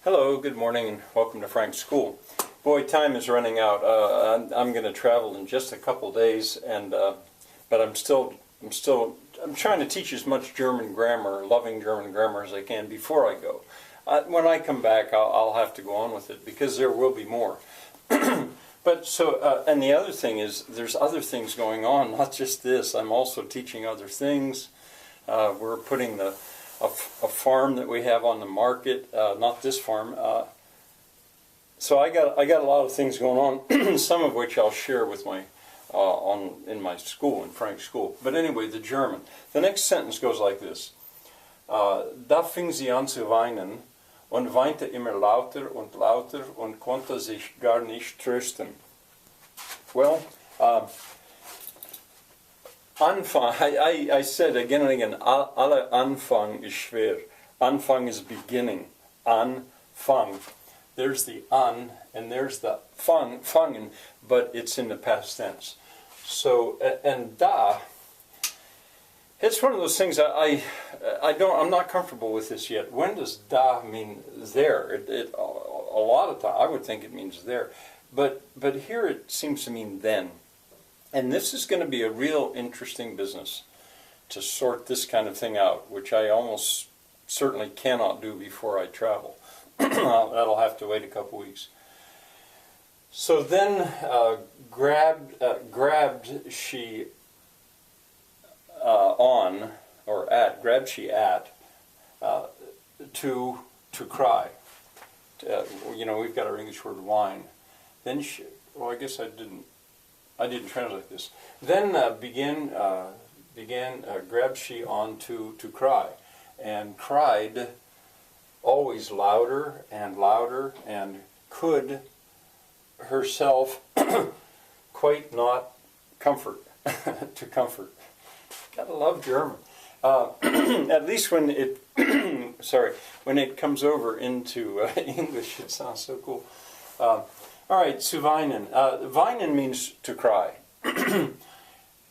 Hello, good morning, and welcome to Frank's School. Boy, time is running out. I'm going to travel in just a couple days, and but I'm trying to teach as much German grammar, loving German grammar, as I can before I go. When I come back, I'll have to go on with it because there will be more. But so, and the other thing is, there's other things going on, not just this. I'm also teaching other things. We're putting a farm that we have on the market, not this farm. So I got a lot of things going on, some of which I'll share with my in my school, in Frank's School. But anyway, the German. The next sentence goes like this: Da fing sie an zu weinen und weinte immer lauter und lauter und konnte sich gar nicht trösten. Well, Anfang, I said again and again, alle Anfang ist schwer. Anfang is beginning. Anfang. There's the an, and there's the fangen, but it's in the past tense. So, and da, it's one of those things I'm not comfortable with this yet. When does da mean there? A lot of time, I would think it means there. But here it seems to mean then. And this is going to be a real interesting business to sort this kind of thing out, which I almost certainly cannot do before I travel. That'll have to wait a couple weeks. So then grabbed she on, or at, grabbed she at, to cry. We've got our English word whine. Then she, well, I guess I didn't translate this. Then grabbed she on to cry, and cried always louder and could herself quite not comfort, to comfort. Gotta love German. At least when it, when it comes over into English, it sounds so cool. All right, zu weinen. Weinen means to cry.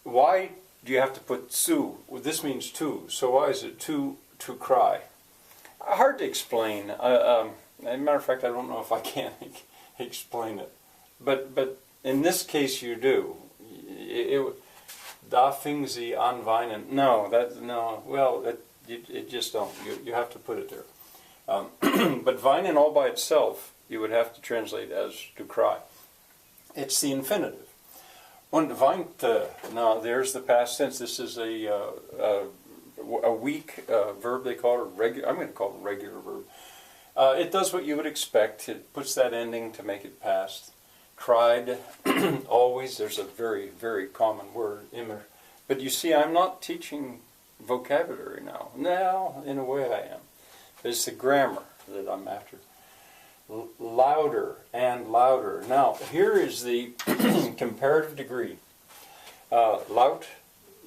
Why do you have to put zu? Well, this means to. So why is it to cry? Hard to explain. As a matter of fact, I don't know if I can explain it. But in this case, you do. Da fing sie an weinen. No. Well, it just don't. You have to put it there. But weinen all by itself, you would have to translate as to cry. It's the infinitive. Und weinte. Now, there's the past tense. This is a weak verb. They call it I'm going to call it a regular verb. It does what you would expect. It puts that ending to make it past. Cried. Always. There's a very, very common word, immer. But you see, I'm not teaching vocabulary now. Now, in a way I am. It's the grammar that I'm after. Louder and louder. Now, here is the comparative degree. Laut,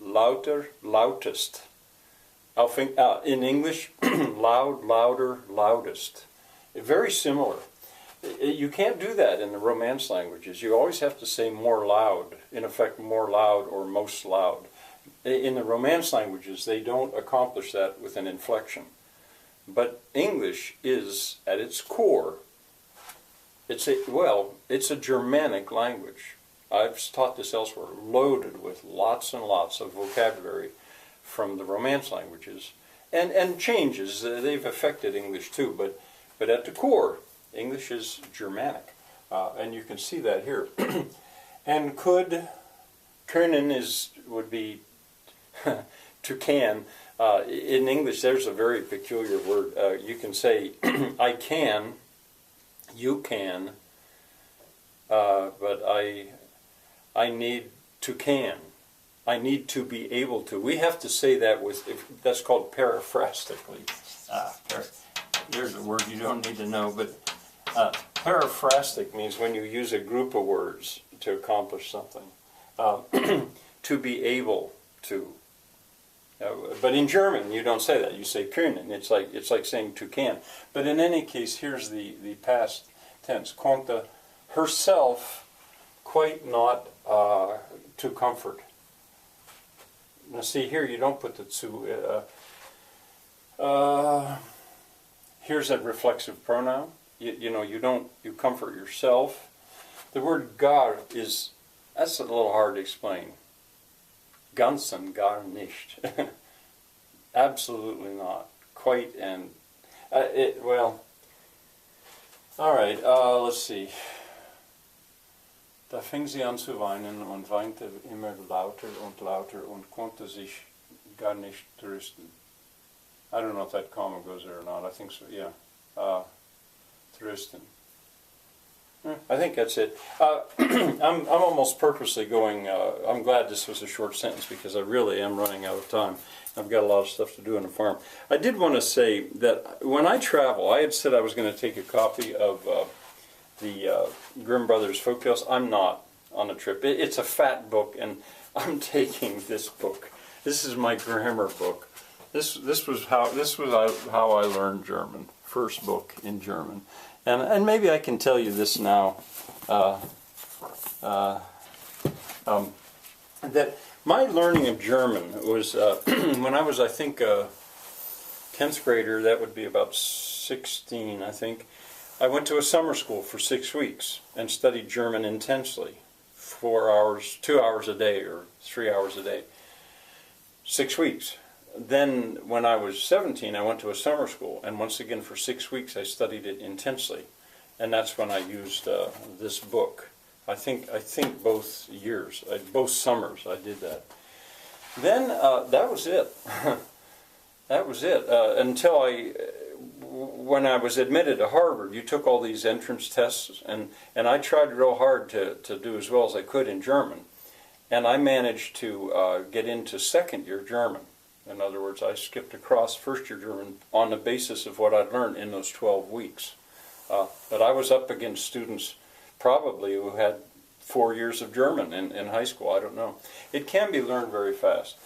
lauter, lautest. In English, loud, louder, loudest. Very similar. You can't do that in the Romance languages. You always have to say more loud. In effect, more loud or most loud. In the Romance languages, they don't accomplish that with an inflection. But English is, at its core, it's a Germanic language. I've taught this elsewhere, loaded with lots and lots of vocabulary from the Romance languages, and changes. They've affected English too, but at the core, English is Germanic, and you can see that here. And können would be to can. In English, there's a very peculiar word. You can say, I can, you can, but I need to can. I need to be able to. We have to say that that's called paraphrastically. There's a word you don't need to know, but paraphrastic means when you use a group of words to accomplish something. To be able to. But in German, you don't say that. You say können. It's like saying to can. But in any case, here's the past tense. Konnte herself quite not to comfort. Now see here, you don't put the zu. here's that reflexive pronoun. You comfort yourself. The word gar that's a little hard to explain. Ganz und gar nicht. Absolutely not. Quite and well. All right. Let's see. Da fing sie an zu weinen und weinte immer lauter und lauter und konnte sich gar nicht trösten. I don't know if that comma goes there or not. I think so. Yeah. Trösten. I think that's it. I'm almost purposely going. I'm glad this was a short sentence because I really am running out of time. I've got a lot of stuff to do on the farm. I did want to say that when I travel, I had said I was going to take a copy of the Grimm Brothers Folktales. I'm not on a trip. It's a fat book, and I'm taking this book. This is my grammar book. This was how I learned German. First book in German. And maybe I can tell you this now, that my learning of German was when I was, I think, 10th grader. That would be about 16, I think. I went to a summer school for 6 weeks and studied German intensely, 4 hours, 2 hours a day, or 3 hours a day. 6 weeks. Then, when I was 17, I went to a summer school, and once again for 6 weeks I studied it intensely, and that's when I used this book. I think both years, both summers, I did that. Then that was it. That was it until when I was admitted to Harvard. You took all these entrance tests, and I tried real hard to do as well as I could in German, and I managed to get into second-year German. In other words, I skipped across first-year German on the basis of what I'd learned in those 12 weeks. But I was up against students probably who had 4 years of German in high school. I don't know. It can be learned very fast.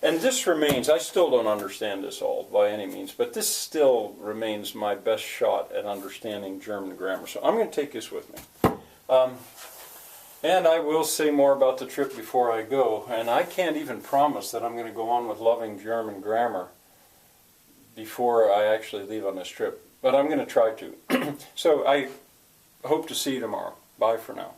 And this remains, I still don't understand this all by any means, but this still remains my best shot at understanding German grammar. So I'm going to take this with me. And I will say more about the trip before I go. And I can't even promise that I'm going to go on with loving German grammar before I actually leave on this trip. But I'm going to try to. So I hope to see you tomorrow. Bye for now.